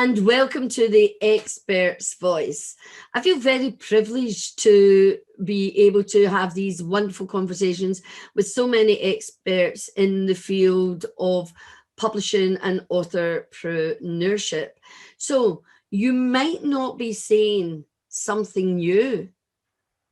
and welcome to the Expert's Voice. I feel very privileged to be able to have these wonderful conversations with so many experts in the field of publishing and authorpreneurship. So you might not be saying something new,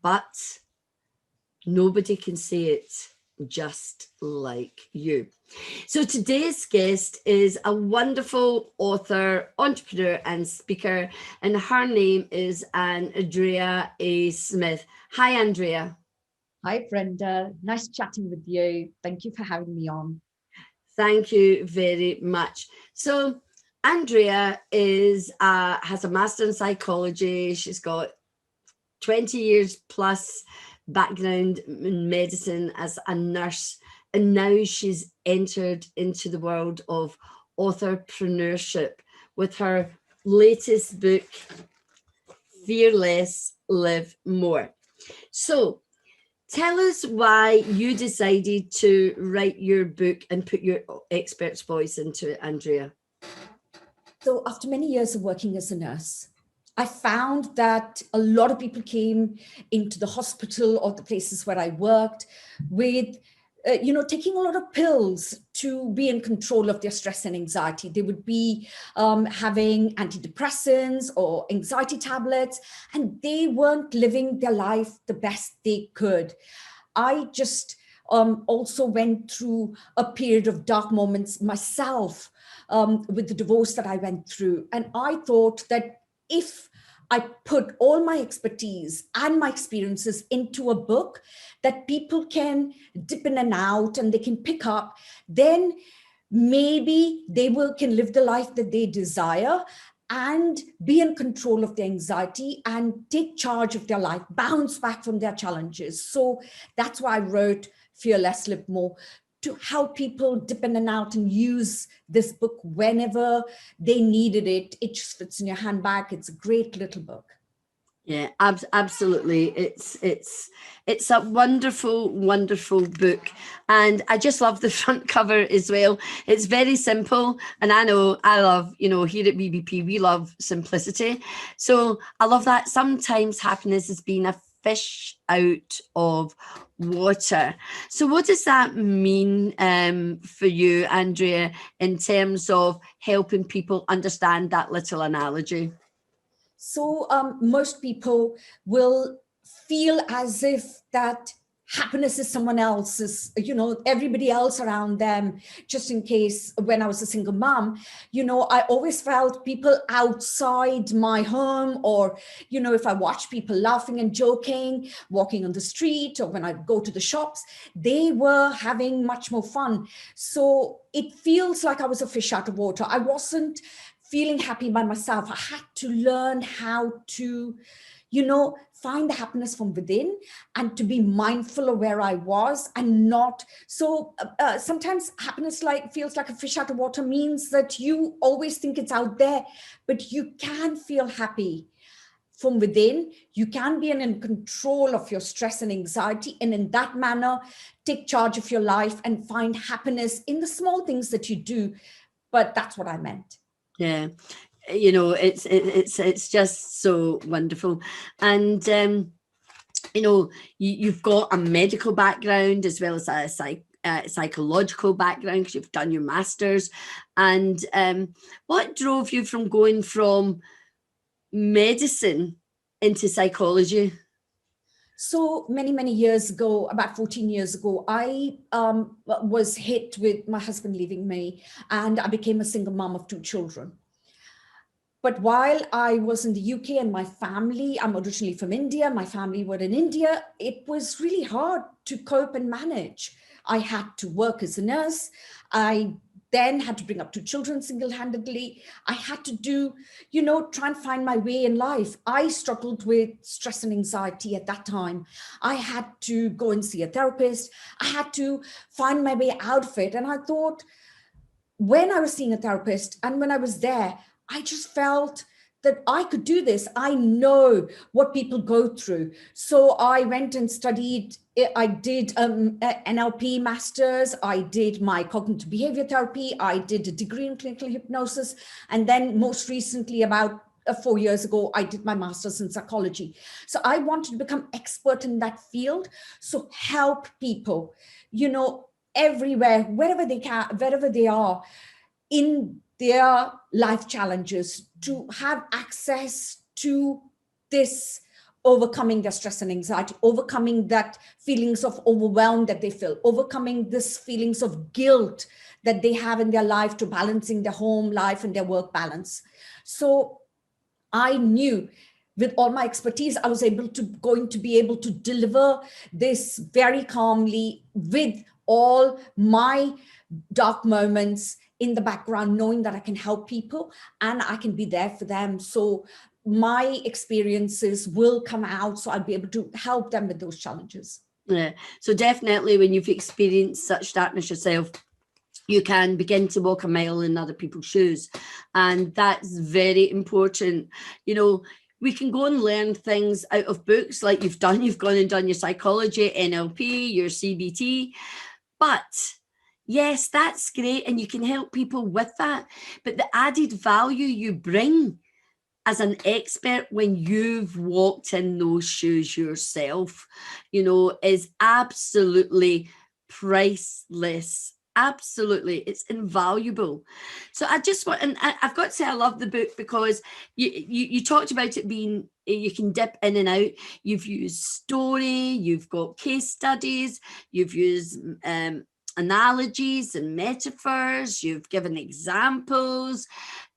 but nobody can say it just like you. So today's guest is a wonderful author, entrepreneur and speaker, and her name is Andrea A. Smith. Hi, Andrea. Hi, Brenda. Nice chatting with you. Thank you for having me on. Thank you very much. So Andrea has a master in psychology. She's got 20 years plus background in medicine as a nurse, and now she's entered into the world of authorpreneurship with her latest book, Fear Less, Live More. So tell us why you decided to write your book and put your expert's voice into it, Andrea. So after many years of working as a nurse, I found that a lot of people came into the hospital or the places where I worked with, taking a lot of pills to be in control of their stress and anxiety. They would be having antidepressants or anxiety tablets, and they weren't living their life the best they could. I just also went through a period of dark moments myself with the divorce that I went through. And I thought that if I put all my expertise and my experiences into a book that people can dip in and out and they can pick up, then maybe they can live the life that they desire and be in control of their anxiety and take charge of their life, bounce back from their challenges. So that's why I wrote Fear Less, Live More, to help people dip in and out and use this book whenever they needed it. It just fits in your handbag. It's a great little book. Yeah, absolutely. It's a wonderful, wonderful book. And I just love the front cover as well. It's very simple. And I know I love, here at BBP, we love simplicity. So I love that. Sometimes happiness is being a fish out of water. So what does that mean for you, Andrea, in terms of helping people understand that little analogy? So most people will feel as if that happiness is someone else's, everybody else around them. Just in case, when I was a single mom, I always felt people outside my home, or, if I watch people laughing and joking, walking on the street, or when I go to the shops, they were having much more fun. So it feels like I was a fish out of water. I wasn't feeling happy by myself. I had to learn how to, find the happiness from within and to be mindful of where I was and not. So sometimes happiness feels like a fish out of water means that you always think it's out there, but you can feel happy from within. You can be in control of your stress and anxiety. And in that manner, take charge of your life and find happiness in the small things that you do. But that's what I meant. Yeah. It's just so wonderful. And you've got a medical background as well as a psychological background, because you've done your masters. And what drove you from going from medicine into psychology? So many years ago, about 14 years ago, I was hit with my husband leaving me, and I became a single mom of 2 children. But while I was in the UK and my family, I'm originally from India, my family were in India, it was really hard to cope and manage. I had to work as a nurse. I then had to bring up 2 children single-handedly. I had to try and find my way in life. I struggled with stress and anxiety at that time. I had to go and see a therapist. I had to find my way out of it. And I thought, when I was seeing a therapist and when I was there, I just felt that I could do this. I know what people go through. So I went and studied, I did NLP masters, I did my cognitive behavior therapy, I did a degree in clinical hypnosis. And then most recently, about 4 years ago, I did my master's in psychology. So I wanted to become expert in that field. So help people, everywhere, wherever they can, wherever they are in their life challenges, to have access to this, overcoming their stress and anxiety, overcoming that feelings of overwhelm that they feel, overcoming this feelings of guilt that they have in their life, to balancing their home life and their work balance. So I knew with all my expertise, I was going to be able to deliver this very calmly, with all my dark moments in the background, knowing that I can help people and I can be there for them. So my experiences will come out, so I'll be able to help them with those challenges. Yeah. So definitely when you've experienced such darkness yourself, you can begin to walk a mile in other people's shoes. And that's very important. We can go and learn things out of books like you've done. You've gone and done your psychology, NLP, your CBT. But yes, that's great. And you can help people with that. But the added value you bring as an expert when you've walked in those shoes yourself, is absolutely priceless. Absolutely, it's invaluable. So I just want, and I've got to say, I love the book because you talked about it being, you can dip in and out. You've used story, you've got case studies, you've used analogies and metaphors, you've given examples.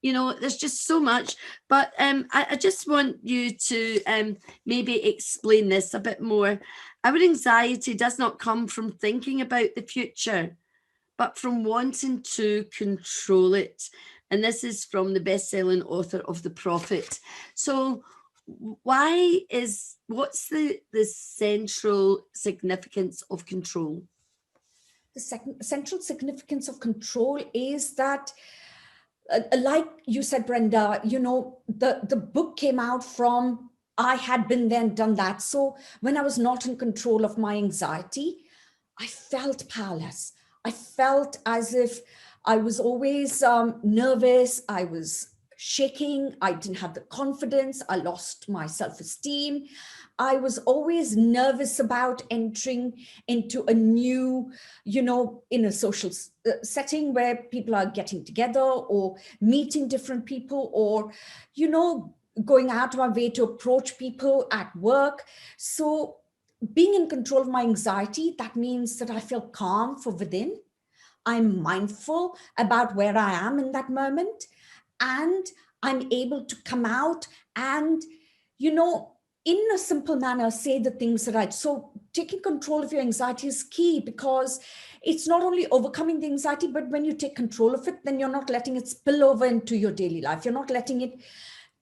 There's just so much. But I just want you to maybe explain this a bit more. Our anxiety does not come from thinking about the future, but from wanting to control it. And this is from the best-selling author of The Prophet. So what's the central significance of control? The central significance of control is that, like you said, Brenda, the book came out from, I had been there and done that. So when I was not in control of my anxiety, I felt powerless. I felt as if I was always nervous. I was shaking. I didn't have the confidence. I lost my self-esteem. I was always nervous about entering into a new, in a social setting where people are getting together or meeting different people, or, going out of my way to approach people at work. So being in control of my anxiety, that means that I feel calm from within. I'm mindful about where I am in that moment, and I'm able to come out and, in a simple manner, say the things that so taking control of your anxiety is key, because it's not only overcoming the anxiety, but when you take control of it, then you're not letting it spill over into your daily life. You're not letting it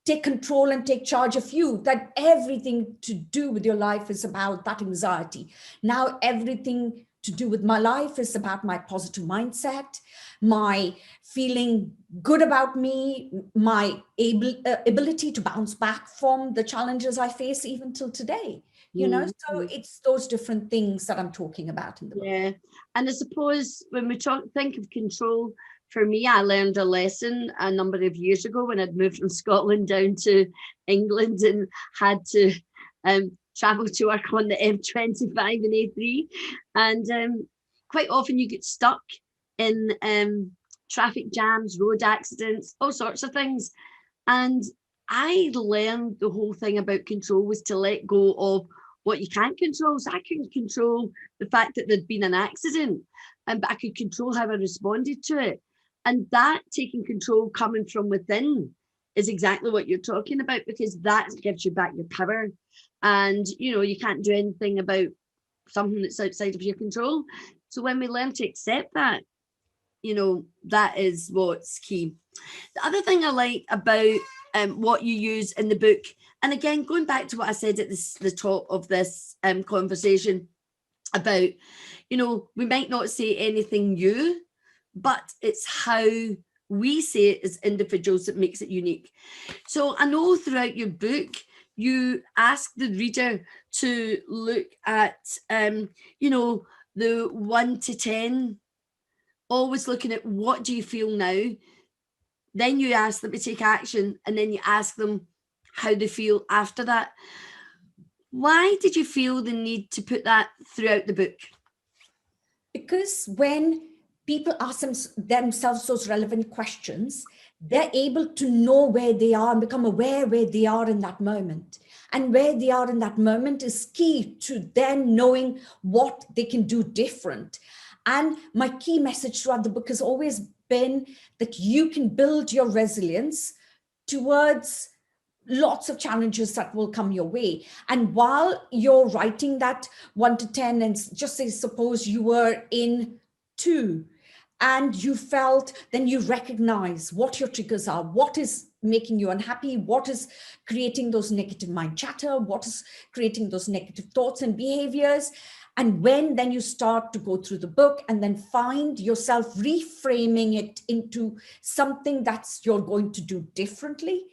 take control and take charge of you, that everything to do with your life is about that anxiety. Now, everything to do with my life is about my positive mindset, my feeling good about me, my ability to bounce back from the challenges I face even till today. So it's those different things that I'm talking about in the book. Yeah. And I suppose when we think of control, for me, I learned a lesson a number of years ago when I'd moved from Scotland down to England and had to travel to work on the M25 and A3. And quite often you get stuck in traffic jams, road accidents, all sorts of things. And I learned the whole thing about control was to let go of what you can't control. So I couldn't control the fact that there'd been an accident, but I could control how I responded to it. And that taking control coming from within is exactly what you're talking about, because that gives you back your power. And, you can't do anything about something that's outside of your control. So when we learn to accept that, that is what's key. The other thing I like about what you use in the book, and again, going back to what I said at the top of this conversation about, we might not say anything new, but it's how we say it as individuals that makes it unique. So I know throughout your book, you ask the reader to look at, the 1 to 10, always looking at what do you feel now. Then you ask them to take action, and then you ask them how they feel after that. Why did you feel the need to put that throughout the book? Because when people ask themselves those relevant questions, they're able to know where they are and become aware where they are in that moment. And where they are in that moment is key to then knowing what they can do different. And my key message throughout the book has always been that you can build your resilience towards lots of challenges that will come your way. And while you're writing that 1 to 10, and just say, suppose you were in 2 and you felt, then you recognize what your triggers are, what is making you unhappy, what is creating those negative mind chatter, what is creating those negative thoughts and behaviors. And when then you start to go through the book and then find yourself reframing it into something that's you're going to do differently,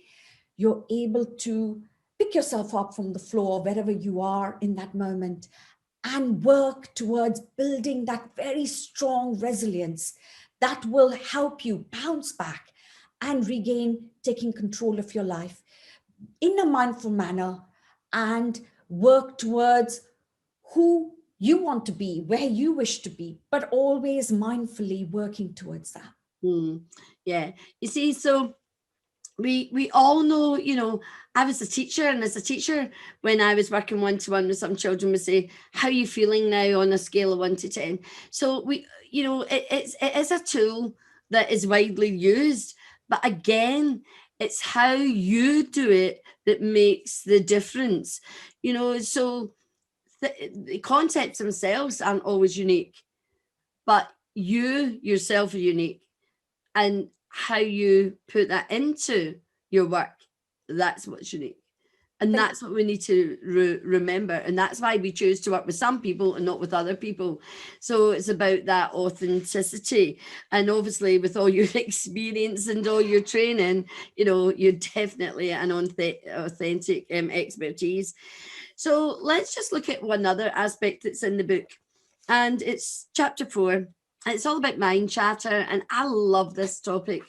you're able to pick yourself up from the floor, wherever you are in that moment, and work towards building that very strong resilience that will help you bounce back and regain taking control of your life in a mindful manner and work towards who you want to be, where you wish to be, but always mindfully working towards that. Yeah. You see, so we all know, I was a teacher, and as a teacher, when I was working one-to-one with some children, would say, how are you feeling now on a scale of 1 to 10? So it is a tool that is widely used, but again, it's how you do it that makes the difference. So the concepts themselves aren't always unique, but you yourself are unique. And how you put that into your work, that's what's unique. And that's what we need to remember. And that's why we choose to work with some people and not with other people. So it's about that authenticity. And obviously, with all your experience and all your training, you're definitely an authentic expertise. So let's just look at one other aspect that's in the book. And it's chapter 4. It's all about mind chatter, and I love this topic.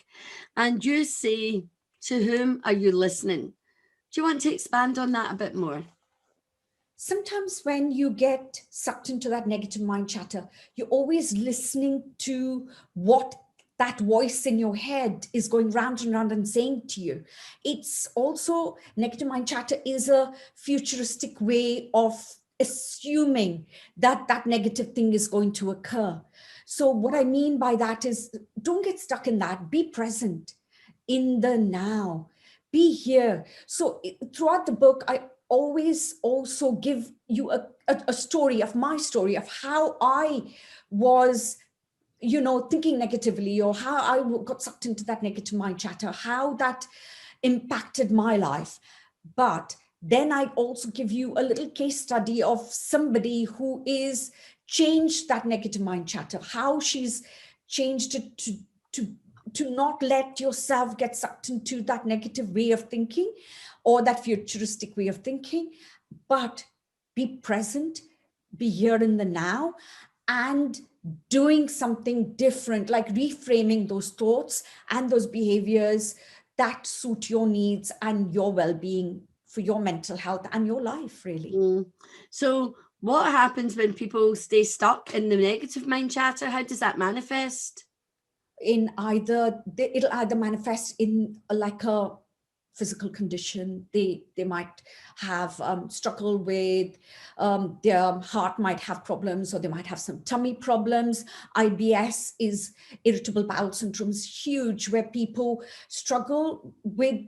And you say, to whom are you listening? Do you want to expand on that a bit more? Sometimes when you get sucked into that negative mind chatter, you're always listening to what that voice in your head is going round and round and saying to you. It's also, negative mind chatter is a futuristic way of assuming that that negative thing is going to occur. So what I mean by that is, don't get stuck in that. Be present in the now. Be here. So throughout the book, I always also give you a story of my story of how I was, thinking negatively, or how I got sucked into that negative mind chatter, how that impacted my life. But then I also give you a little case study of somebody who is changed that negative mind chatter, how she's changed it to not let yourself get sucked into that negative way of thinking or that futuristic way of thinking, but be present, be here in the now, and doing something different, like reframing those thoughts and those behaviors that suit your needs and your well-being for your mental health and your life, really. So what happens when people stay stuck in the negative mind chatter? How does that manifest? It'll either manifest in like a physical condition. They might have struggle with their heart might have problems, or they might have some tummy problems. IBS is irritable bowel syndrome, is huge, where people struggle with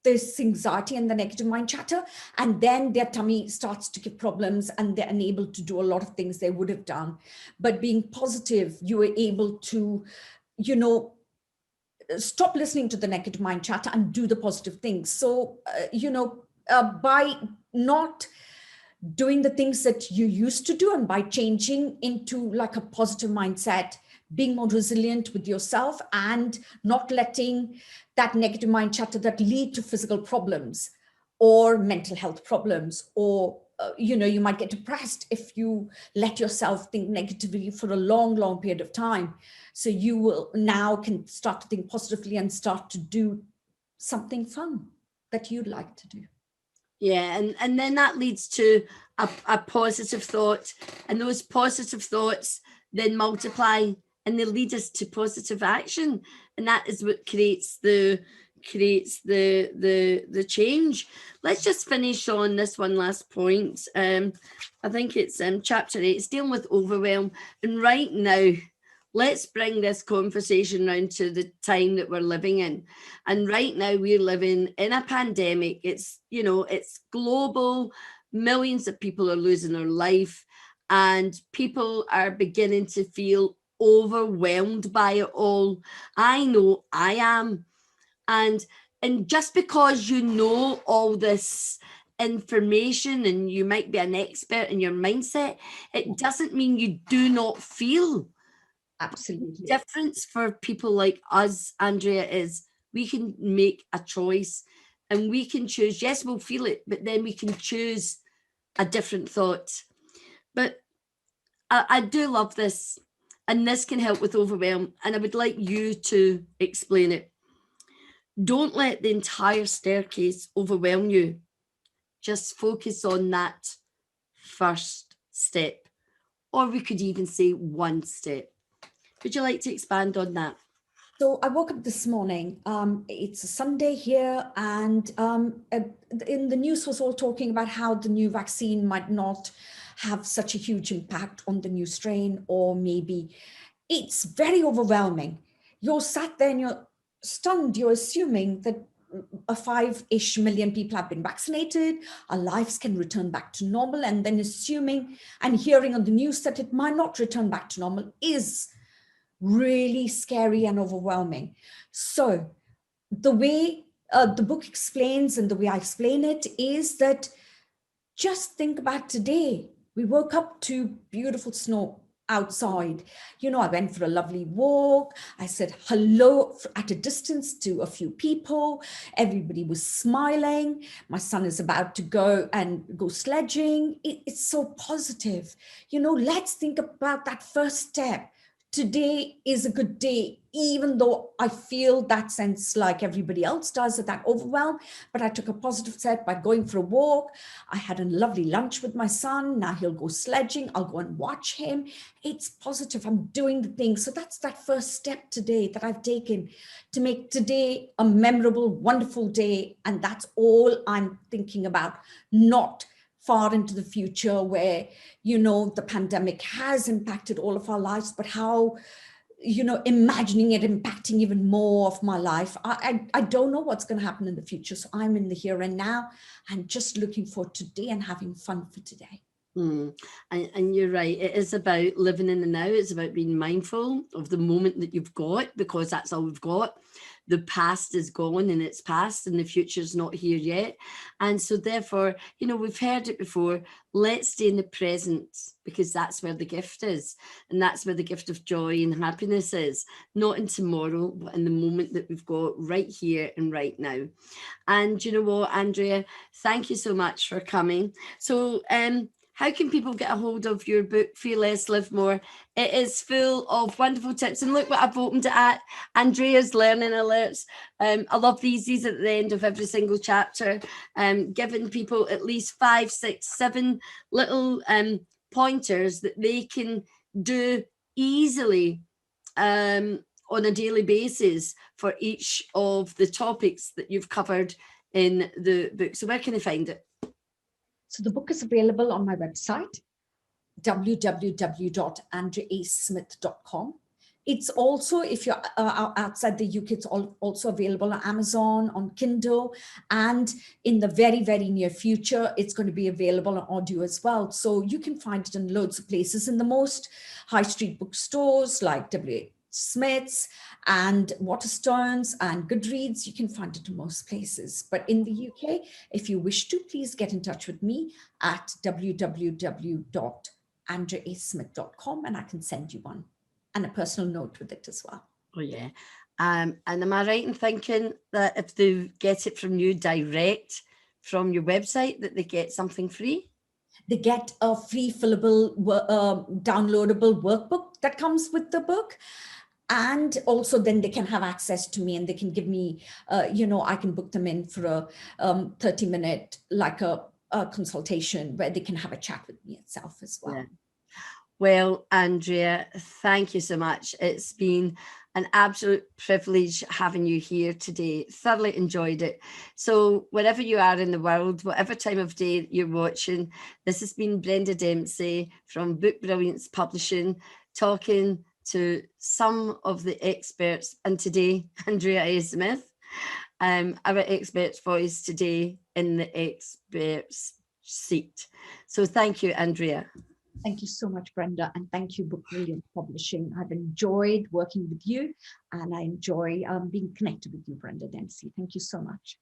this anxiety and the negative mind chatter, and then their tummy starts to give problems and they're unable to do a lot of things they would have done. But being positive, you were able to stop listening to the negative mind chatter and do the positive things. So, by not doing the things that you used to do, and by changing into like a positive mindset, being more resilient with yourself and not letting that negative mind chatter that lead to physical problems or mental health problems, or you might get depressed if you let yourself think negatively for a long, long period of time. So you will now can start to think positively and start to do something fun that you'd like to do. Yeah, and then that leads to a positive thought, and those positive thoughts then multiply and they lead us to positive action, and that is what creates the change. Let's just finish on this one last point. I think it's chapter 8. It's dealing with overwhelm, and right now, let's bring this conversation round to the time that we're living in. And right now we're living in a pandemic. It's, it's global. Millions of people are losing their life, and people are beginning to feel overwhelmed by it all. I know I am. And just because you know all this information and you might be an expert in your mindset, it doesn't mean you do not feel. Absolutely. The difference for people like us, Andrea, is we can make a choice and we can choose. Yes, we'll feel it, but then we can choose a different thought. But I do love this, and this can help with overwhelm. And I would like you to explain it. Don't let the entire staircase overwhelm you. Just focus on that first step, or we could even say one step. Would you like to expand on that? So I woke up this morning. It's a Sunday here, and in the news was all talking about how the new vaccine might not have such a huge impact on the new strain, or maybe it's very overwhelming. You're sat there and you're stunned. You're assuming that a 5-ish million people have been vaccinated, our lives can return back to normal, and then assuming and hearing on the news that it might not return back to normal is really scary and overwhelming. So the way the book explains and the way I explain it is that just think about today. We woke up to beautiful snow outside. I went for a lovely walk. I said hello at a distance to a few people. Everybody was smiling. My son is about to go sledging. It's so positive. Let's think about that first step. Today is a good day, even though I feel that sense like everybody else does, that overwhelm. But I took a positive step by going for a walk. I had a lovely lunch with my son. Now he'll go sledging. I'll go and watch him. It's positive. I'm doing the thing. So that's that first step today that I've taken to make today a memorable, wonderful day. And that's all I'm thinking about, not far into the future where, the pandemic has impacted all of our lives, but how, imagining it impacting even more of my life. I don't know what's going to happen in the future. So I'm in the here and now and just looking for today and having fun for today. And you're right. It is about living in the now. It's about being mindful of the moment that you've got, because that's all we've got. The past is gone and it's past, and the future's not here yet. And so therefore, we've heard it before. Let's stay in the present, because that's where the gift is. And that's where the gift of joy and happiness is. Not in tomorrow, but in the moment that we've got right here and right now. And you know what, Andrea, thank you so much for coming. So, how can people get a hold of your book, Feel Less, Live More? It is full of wonderful tips. And look what I've opened it at, Andrea's Learning Alerts. I love these. These at the end of every single chapter, giving people at least 5, 6, 7 little pointers that they can do easily on a daily basis for each of the topics that you've covered in the book. So where can they find it? So the book is available on my website, www.andreasmith.com. It's also, if you're outside the UK, it's also available on Amazon, on Kindle, and in the very, very near future, it's going to be available on audio as well. So you can find it in loads of places, in the most high street bookstores like W.H. Smith's and Waterstones and Goodreads. You can find it in most places. But in the UK, if you wish to, please get in touch with me at www.andreasmith.com and I can send you one. and a personal note with it as well. Oh, yeah. And am I right in thinking that if they get it from you direct from your website, that they get something free? They get a free fillable, downloadable workbook that comes with the book. And also then they can have access to me and they can give me, I can book them in for a 30-minute, like a consultation where they can have a chat with me itself as well. Yeah. Well, Andrea, thank you so much. It's been an absolute privilege having you here today. Thoroughly enjoyed it. So wherever you are in the world, whatever time of day you're watching, this has been Brenda Dempsey from Book Brilliance Publishing, talking to some of the experts. And today, Andrea A. Smith, our expert's voice today in the expert's seat. So thank you, Andrea. Thank you so much, Brenda, and thank you, Book Brilliance Publishing. I've enjoyed working with you, and I enjoy being connected with you, Brenda Dempsey. Thank you so much.